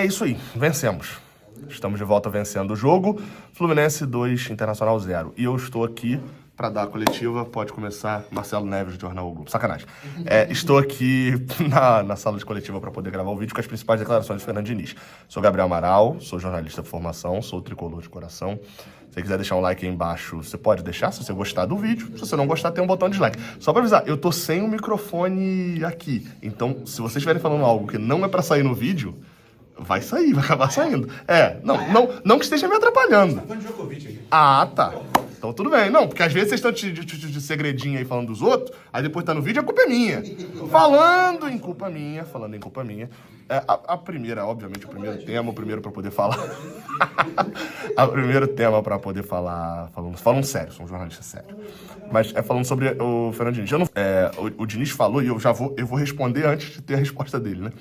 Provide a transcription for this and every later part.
É isso aí, vencemos. Estamos de volta vencendo o jogo. Fluminense 2, Internacional 0. E eu estou aqui para dar a coletiva. Pode começar, Marcelo Neves, do Jornal O Globo. Sacanagem. Estou aqui na sala de coletiva para poder gravar o vídeo com as principais declarações de Fernando Diniz. Sou Gabriel Amaral, sou jornalista de formação, sou tricolor de coração. Se você quiser deixar um like aí embaixo, você pode deixar, se você gostar do vídeo. Se você não gostar, tem um botão de dislike. Só para avisar, eu tô sem o microfone aqui. Então, se vocês estiverem falando algo que não é para sair no vídeo, vai sair, vai acabar saindo. Não que esteja me atrapalhando. Ah, tá. Então tudo bem. Não, porque às vezes vocês estão de segredinho aí falando dos outros, aí depois tá no vídeo, a culpa é minha. Falando em culpa minha. A primeira, obviamente, o primeiro tema, o primeiro pra poder falar. O primeiro tema pra poder falar. Falando sério, sou um jornalista sério. Mas falando sobre o Fernando Diniz. O Diniz falou, e eu vou responder antes de ter a resposta dele, né?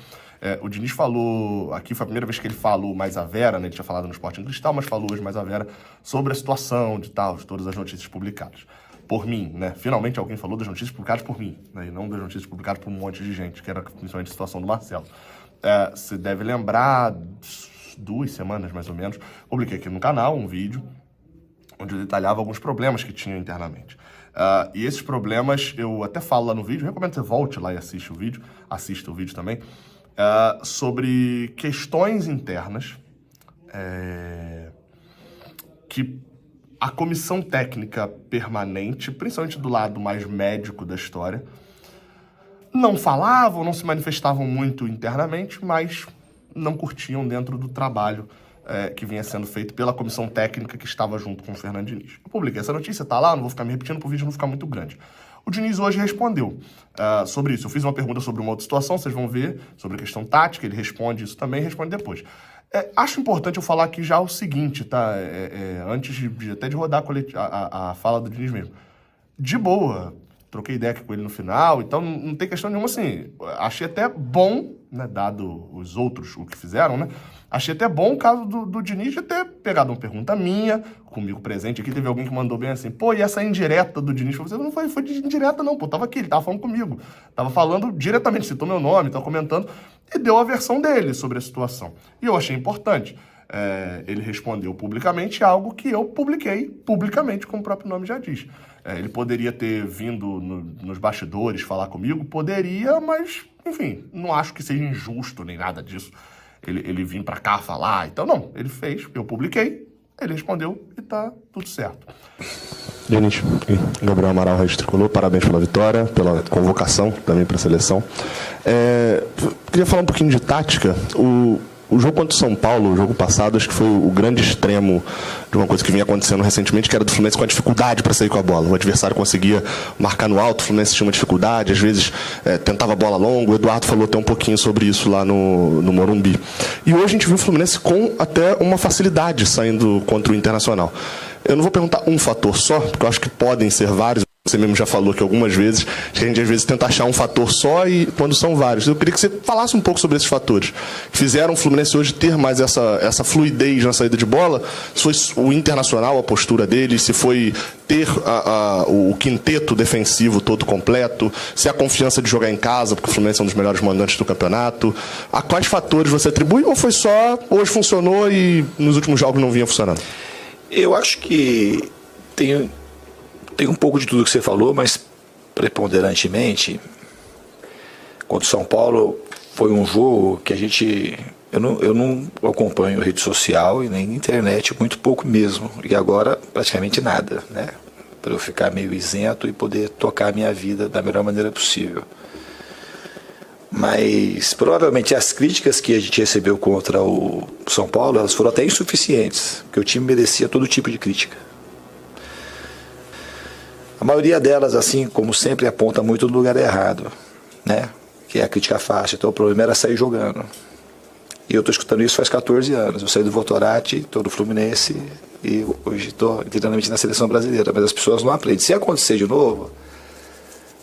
O Diniz falou, aqui foi a primeira vez que ele falou mais a Vera, né? Ele tinha falado no Sporting Cristal, mas falou hoje mais a Vera sobre a situação de todas as notícias publicadas. Por mim, né? Finalmente alguém falou das notícias publicadas por mim, né? E não das notícias publicadas por um monte de gente, que era principalmente a situação do Marcelo. Você deve lembrar, 2 semanas mais ou menos, publiquei aqui no canal um vídeo onde eu detalhava alguns problemas que tinham internamente. E esses problemas, eu até falo lá no vídeo, recomendo que você volte lá e assista o vídeo também, sobre questões internas que a comissão técnica permanente, principalmente do lado mais médico da história, não falavam, não se manifestavam muito internamente, mas não curtiam dentro do trabalho que vinha sendo feito pela comissão técnica que estava junto com o Fernando Diniz. Eu publiquei essa notícia, tá lá, não vou ficar me repetindo para o vídeo não ficar muito grande. O Diniz hoje respondeu sobre isso. Eu fiz uma pergunta sobre uma outra situação, vocês vão ver, sobre a questão tática, ele responde isso também, responde depois. Acho importante eu falar aqui já o seguinte, tá? Antes até de rodar a fala do Diniz mesmo. De boa, troquei ideia aqui com ele no final, então não tem questão nenhuma assim. Achei até bom, né, dado os outros o que fizeram, né? Achei até bom o caso do Diniz de ter pegado uma pergunta minha, comigo presente aqui, teve alguém que mandou bem assim, pô, e essa indireta do Diniz? Você não foi de indireta não, pô, tava aqui, ele tava falando comigo, tava falando diretamente, citou meu nome, tava comentando, e deu a versão dele sobre a situação. E eu achei importante. Ele respondeu publicamente algo que eu publiquei publicamente, como o próprio nome já diz. Ele poderia ter vindo nos bastidores falar comigo, poderia, mas, enfim, não acho que seja injusto nem nada disso. Ele vir pra cá falar, então não, ele fez, eu publiquei, ele respondeu e tá tudo certo. Diniz, Gabriel Amaral, Raiz Tricolor, parabéns pela vitória, pela convocação também para a seleção. Queria falar um pouquinho de tática. O jogo contra o São Paulo, o jogo passado, acho que foi o grande extremo de uma coisa que vinha acontecendo recentemente, que era do Fluminense com a dificuldade para sair com a bola. O adversário conseguia marcar no alto, o Fluminense tinha uma dificuldade, às vezes tentava a bola longa. O Eduardo falou até um pouquinho sobre isso lá no Morumbi. E hoje a gente viu o Fluminense com até uma facilidade saindo contra o Internacional. Eu não vou perguntar um fator só, porque eu acho que podem ser vários. Você mesmo já falou que algumas vezes, a gente às vezes tenta achar um fator só e quando são vários. Eu queria que você falasse um pouco sobre esses fatores que fizeram o Fluminense hoje ter mais essa fluidez na saída de bola. Se foi o Internacional, a postura dele, se foi ter o quinteto defensivo todo completo, se a confiança de jogar em casa, porque o Fluminense é um dos melhores mandantes do campeonato. A quais fatores você atribui ou foi só hoje funcionou e nos últimos jogos não vinha funcionando? Eu acho que tem um pouco de tudo que você falou, mas preponderantemente, contra o São Paulo, foi um jogo que eu não acompanho rede social e nem internet, muito pouco mesmo, e agora praticamente nada, né? Para eu ficar meio isento e poder tocar a minha vida da melhor maneira possível. Mas provavelmente as críticas que a gente recebeu contra o São Paulo, elas foram até insuficientes, porque o time merecia todo tipo de crítica. A maioria delas, assim, como sempre, aponta muito no lugar errado, né? Que é a crítica fácil. Então o problema era sair jogando. E eu estou escutando isso faz 14 anos. Eu saí do Votorati, estou no Fluminense e hoje estou inteiramente na seleção brasileira. Mas as pessoas não aprendem. Se acontecer de novo,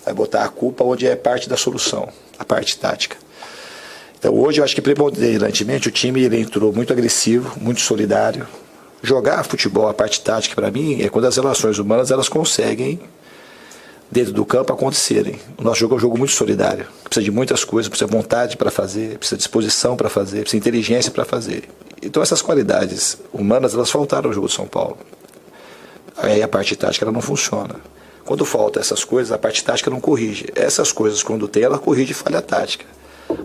vai botar a culpa onde é parte da solução, a parte tática. Então hoje eu acho que preponderantemente o time ele entrou muito agressivo, muito solidário. Jogar futebol, a parte tática para mim, é quando as relações humanas elas conseguem dentro do campo acontecerem. O nosso jogo é um jogo muito solidário, precisa de muitas coisas, precisa de vontade para fazer, precisa de disposição para fazer, precisa de inteligência para fazer. Então essas qualidades humanas, elas faltaram no jogo de São Paulo. Aí a parte tática ela não funciona. Quando falta essas coisas, a parte tática não corrige. Essas coisas, quando tem, ela corrige falha tática.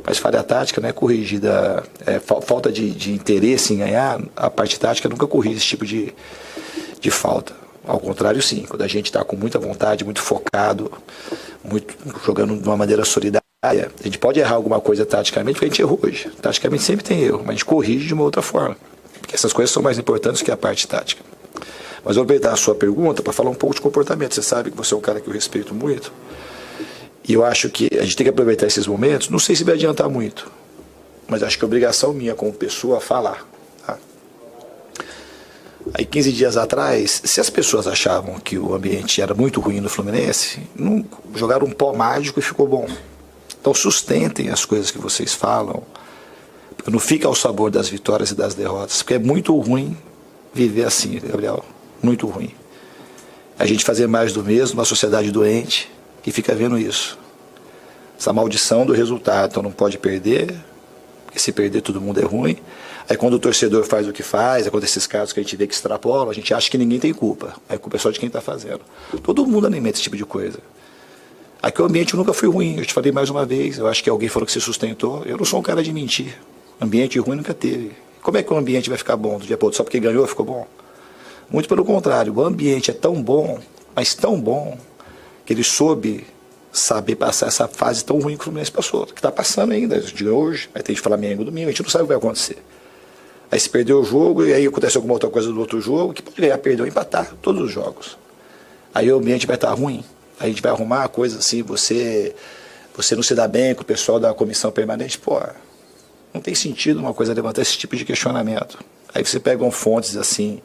Mas falha tática não é corrigida, falta de interesse em ganhar, a parte tática nunca corrige esse tipo de falta. Ao contrário, sim. Quando a gente está com muita vontade, muito focado, jogando de uma maneira solidária, a gente pode errar alguma coisa taticamente, porque a gente errou hoje. Taticamente sempre tem erro, mas a gente corrige de uma outra forma. Porque essas coisas são mais importantes que a parte tática. Mas eu vou aproveitar a sua pergunta para falar um pouco de comportamento. Você sabe que você é um cara que eu respeito muito. E eu acho que a gente tem que aproveitar esses momentos. Não sei se vai adiantar muito, mas acho que é obrigação minha como pessoa falar. Tá? Aí 15 dias atrás, se as pessoas achavam que o ambiente era muito ruim no Fluminense, não jogaram um pó mágico e ficou bom. Então sustentem as coisas que vocês falam. Não fica ao sabor das vitórias e das derrotas, porque é muito ruim viver assim, Gabriel. Muito ruim. A gente fazer mais do mesmo, uma sociedade doente, que fica vendo isso. Essa maldição do resultado. Então não pode perder, porque se perder todo mundo é ruim. Aí quando o torcedor faz o que faz, acontece esses casos que a gente vê que extrapolam, a gente acha que ninguém tem culpa. A culpa é só de quem está fazendo. Todo mundo alimenta esse tipo de coisa. Aqui o ambiente nunca foi ruim, eu te falei mais uma vez, eu acho que alguém falou que se sustentou. Eu não sou um cara de mentir. Ambiente ruim nunca teve. Como é que o ambiente vai ficar bom do dia para outro? Só porque ganhou ficou bom? Muito pelo contrário, o ambiente é tão bom, mas tão bom, que ele soube saber passar essa fase tão ruim que o Fluminense passou, que está passando ainda, de hoje, vai ter de Flamengo domingo, a gente não sabe o que vai acontecer. Aí se perdeu o jogo, e aí acontece alguma outra coisa do outro jogo, que pode ganhar, perder ou empatar, todos os jogos. Aí o ambiente vai estar ruim, aí a gente vai arrumar coisa assim, você não se dá bem com o pessoal da comissão permanente, pô, não tem sentido uma coisa levantar esse tipo de questionamento. Aí você pega fontes assim,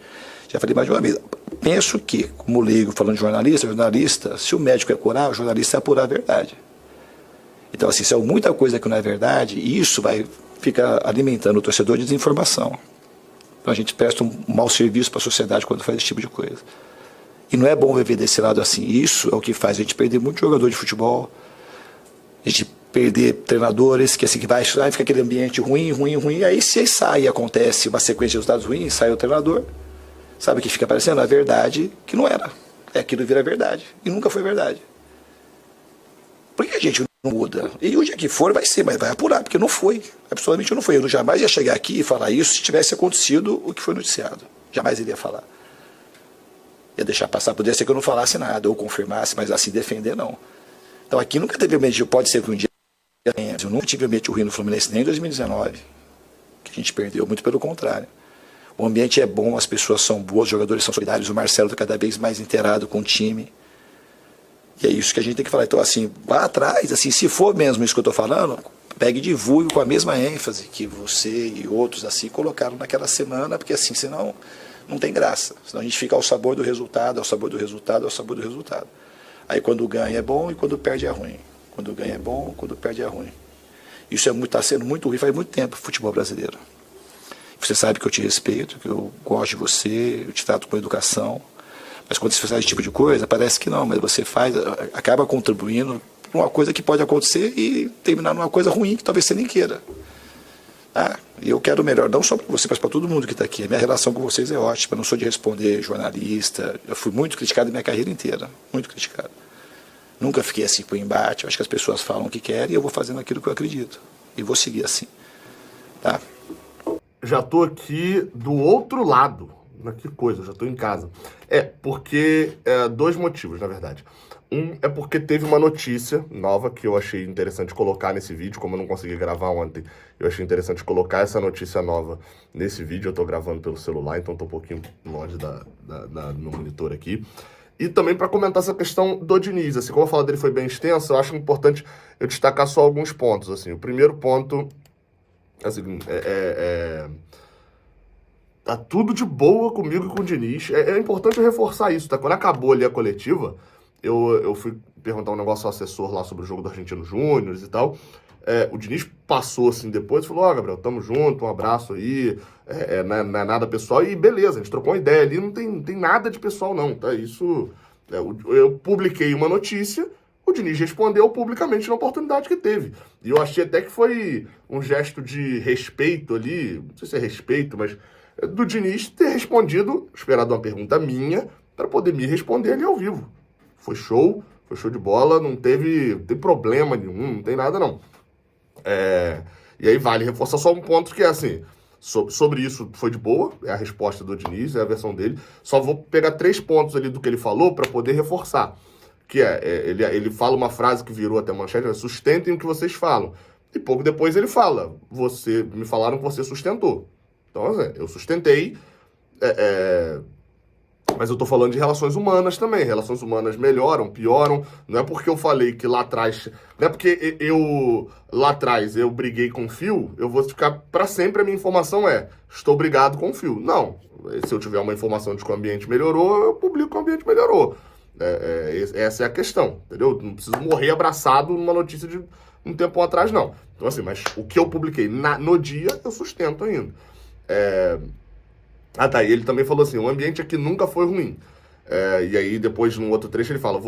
já falei mais de uma vez, penso que, como leigo falando de jornalista, se o médico é curar, o jornalista é apurar a verdade. Então assim, se é muita coisa que não é verdade, isso vai ficar alimentando o torcedor de desinformação. Então a gente presta um mau serviço para a sociedade quando faz esse tipo de coisa. E não é bom viver desse lado assim. Isso é o que faz a gente perder muito jogador de futebol, a gente perder treinadores, que assim que vai fica aquele ambiente ruim, aí se sai e acontece uma sequência de resultados ruins, sai o treinador, sabe o que fica parecendo? A verdade que não era. Aquilo vira verdade. E nunca foi verdade. Por que a gente não muda? E o dia que for vai ser, mas vai apurar, porque não foi. Absolutamente não foi. Eu jamais ia chegar aqui e falar isso se tivesse acontecido o que foi noticiado. Jamais iria falar. Ia deixar passar, poderia ser que eu não falasse nada, ou confirmasse, mas assim defender não. Então aqui nunca teve ambiente, pode ser que um dia eu nunca tive ambiente ruim no Fluminense nem em 2019, que a gente perdeu, muito pelo contrário. O ambiente é bom, as pessoas são boas, os jogadores são solidários, o Marcelo está cada vez mais inteirado com o time. E é isso que a gente tem que falar. Então assim, lá atrás, assim, se for mesmo isso que eu estou falando, pegue e divulgue com a mesma ênfase que você e outros assim colocaram naquela semana, porque assim, senão não tem graça. Senão a gente fica ao sabor do resultado, ao sabor do resultado, ao sabor do resultado. Aí quando ganha é bom e quando perde é ruim. Quando ganha é bom, quando perde é ruim. Isso está sendo muito ruim faz muito tempo, futebol brasileiro. Você sabe que eu te respeito, que eu gosto de você, eu te trato com educação. Mas quando você faz esse tipo de coisa, parece que não, mas você acaba contribuindo para uma coisa que pode acontecer e terminar numa coisa ruim que talvez você nem queira. E eu quero o melhor, não só para você, mas para todo mundo que está aqui. A minha relação com vocês é ótima, eu não sou de responder jornalista. Eu fui muito criticado a minha carreira inteira, muito criticado. Nunca fiquei assim com o embate, eu acho que as pessoas falam o que querem e eu vou fazendo aquilo que eu acredito. E vou seguir assim. Tá? Já tô aqui do outro lado. Que coisa, já tô em casa. Porque dois motivos, na verdade. Um é porque teve uma notícia nova que eu achei interessante colocar nesse vídeo, como eu não consegui gravar ontem, eu achei interessante colocar essa notícia nova nesse vídeo. Eu tô gravando pelo celular, então tô um pouquinho longe no monitor aqui. E também para comentar essa questão do Diniz. Assim, como a fala dele foi bem extensa, eu acho importante eu destacar só alguns pontos. Assim, o primeiro ponto assim, tá tudo de boa comigo e com o Diniz. É importante eu reforçar isso, tá? Quando acabou ali a coletiva, eu fui perguntar um negócio ao assessor lá sobre o jogo do Argentino Júnior e tal. O Diniz passou assim depois e falou: Gabriel, tamo junto, um abraço aí, não é nada pessoal. E beleza, a gente trocou uma ideia ali, não tem nada de pessoal não, tá? Isso Eu publiquei uma notícia, o Diniz respondeu publicamente na oportunidade que teve. E eu achei até que foi um gesto de respeito ali, não sei se é respeito, mas do Diniz ter respondido, esperado uma pergunta minha, para poder me responder ali ao vivo. Foi show de bola, não teve problema nenhum, não tem nada não. E aí vale reforçar só um ponto que é assim, sobre isso foi de boa, é a resposta do Diniz, é a versão dele. Só vou pegar 3 pontos ali do que ele falou para poder reforçar. Que ele fala uma frase que virou até manchete, sustentem o que vocês falam. E pouco depois ele fala, me falaram que você sustentou. Então, assim, eu sustentei, mas eu tô falando de relações humanas também. Relações humanas melhoram, pioram. Não é porque eu falei que lá atrás... Não é porque lá atrás eu briguei com o Phil, eu vou ficar para sempre a minha informação estou brigado com o Phil. Não. Se eu tiver uma informação de que o ambiente melhorou, eu publico que o ambiente melhorou. Essa é a questão, entendeu? Não preciso morrer abraçado numa notícia de um tempo atrás, não. Então, assim, mas o que eu publiquei no dia, eu sustento ainda. Tá, e ele também falou assim, o ambiente aqui nunca foi ruim. E aí, depois, num outro trecho, ele fala,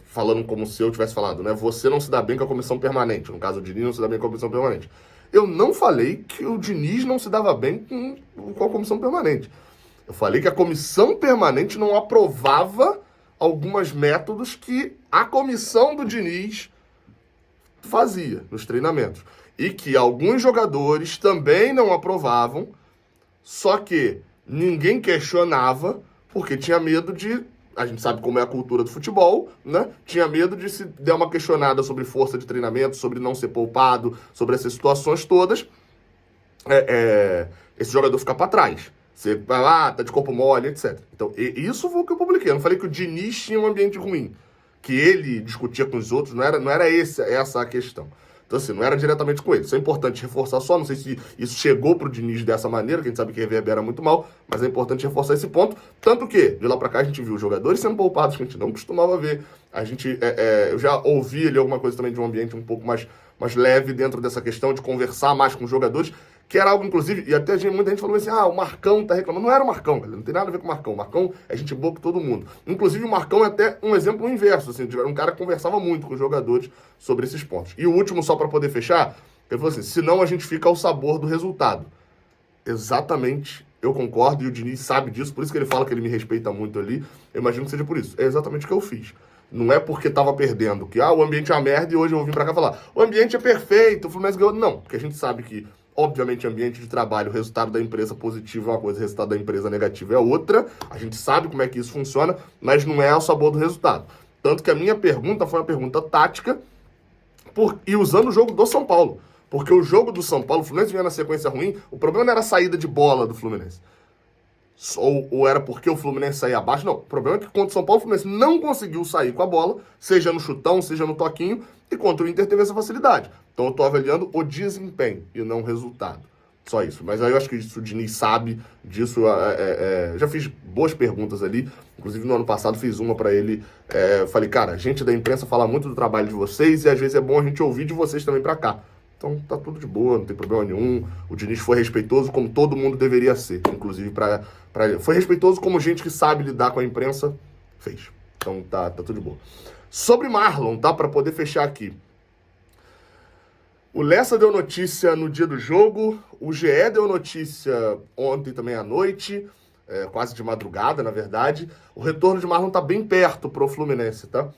falando como se eu tivesse falado, né? Você não se dá bem com a comissão permanente. No caso, o Diniz não se dá bem com a comissão permanente. Eu não falei que o Diniz não se dava bem com a comissão permanente. Eu falei que a comissão permanente não aprovava alguns métodos que a comissão do Diniz fazia nos treinamentos. E que alguns jogadores também não aprovavam, só que ninguém questionava, porque tinha medo de... A gente sabe como é a cultura do futebol, né? Tinha medo de se der uma questionada sobre força de treinamento, sobre não ser poupado, sobre essas situações todas, esse jogador ficar para trás. Você vai lá, tá de corpo mole, etc. Então, isso foi o que eu publiquei. Eu não falei que o Diniz tinha um ambiente ruim, que ele discutia com os outros, não era essa a questão. Então, assim, não era diretamente com ele. Isso é importante reforçar só, não sei se isso chegou pro Diniz dessa maneira, que a gente sabe que reverbera muito mal, mas é importante reforçar esse ponto. Tanto que, de lá pra cá, a gente viu jogadores sendo poupados que a gente não costumava ver. A gente, eu já ouvi ali alguma coisa também de um ambiente um pouco mais leve dentro dessa questão de conversar mais com os jogadores, que era algo, inclusive, e até muita gente falou assim, o Marcão tá reclamando. Não era o Marcão, galera, não tem nada a ver com o Marcão. O Marcão é gente boa com todo mundo. Inclusive, o Marcão é até um exemplo inverso, assim, um cara que conversava muito com os jogadores sobre esses pontos. E o último, só para poder fechar, ele falou assim, senão a gente fica ao sabor do resultado. Exatamente, eu concordo, e o Diniz sabe disso, por isso que ele fala que ele me respeita muito ali. Eu imagino que seja por isso. É exatamente o que eu fiz. Não é porque tava perdendo, que o ambiente é uma merda e hoje eu vou vir pra cá falar, o ambiente é perfeito, o Fluminense ganhou. Não, porque a gente sabe que, obviamente, ambiente de trabalho, o resultado da empresa positivo é uma coisa, o resultado da empresa negativo é outra. A gente sabe como é que isso funciona, mas não é ao sabor do resultado. Tanto que a minha pergunta foi uma pergunta tática, e usando o jogo do São Paulo. Porque o jogo do São Paulo, o Fluminense vinha na sequência ruim, o problema não era a saída de bola do Fluminense. Ou era porque o Fluminense saía abaixo. Não, o problema é que contra o São Paulo, o Fluminense não conseguiu sair com a bola, seja no chutão, seja no toquinho, e contra o Inter teve essa facilidade. Então eu tô avaliando o desempenho e não o resultado. Só isso. Mas aí eu acho que o Diniz sabe disso. Já fiz boas perguntas ali. Inclusive no ano passado fiz uma pra ele. Falei, cara, a gente da imprensa fala muito do trabalho de vocês e às vezes é bom a gente ouvir de vocês também pra cá. Então tá tudo de boa, não tem problema nenhum. O Diniz foi respeitoso como todo mundo deveria ser. Inclusive pra ele. Foi respeitoso como gente que sabe lidar com a imprensa fez. Então tá tudo de boa. Sobre Marlon, tá? Pra poder fechar aqui. O Lessa deu notícia no dia do jogo, o GE deu notícia ontem também à noite, quase de madrugada, na verdade. O retorno de Marlon tá bem perto pro Fluminense, tá?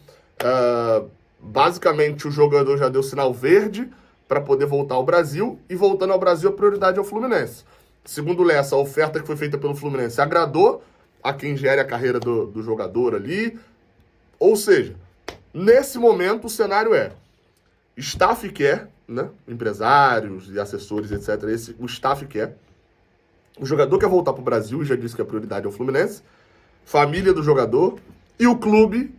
Basicamente, o jogador já deu sinal verde para poder voltar ao Brasil, e voltando ao Brasil, a prioridade é o Fluminense. Segundo o Lessa, a oferta que foi feita pelo Fluminense agradou a quem gere a carreira do jogador ali. Ou seja, nesse momento o cenário staff quer, né? Empresários e assessores, etc. O staff quer. O jogador quer voltar para o Brasil e já disse que a prioridade é o Fluminense. Família do jogador e o clube,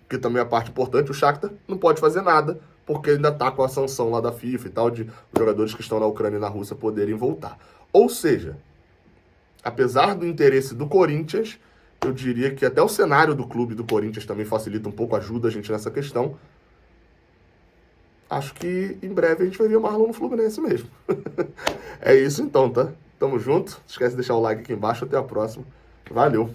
que também é a parte importante, o Shakhtar, não pode fazer nada, porque ainda está com a sanção lá da FIFA e tal, de os jogadores que estão na Ucrânia e na Rússia poderem voltar. Ou seja, apesar do interesse do Corinthians, eu diria que até o cenário do clube do Corinthians também facilita um pouco, ajuda a gente nessa questão. Acho que em breve a gente vai ver o Marlon no Fluminense mesmo. É isso então, tá? Tamo junto. Não esquece de deixar o like aqui embaixo. Até a próxima. Valeu!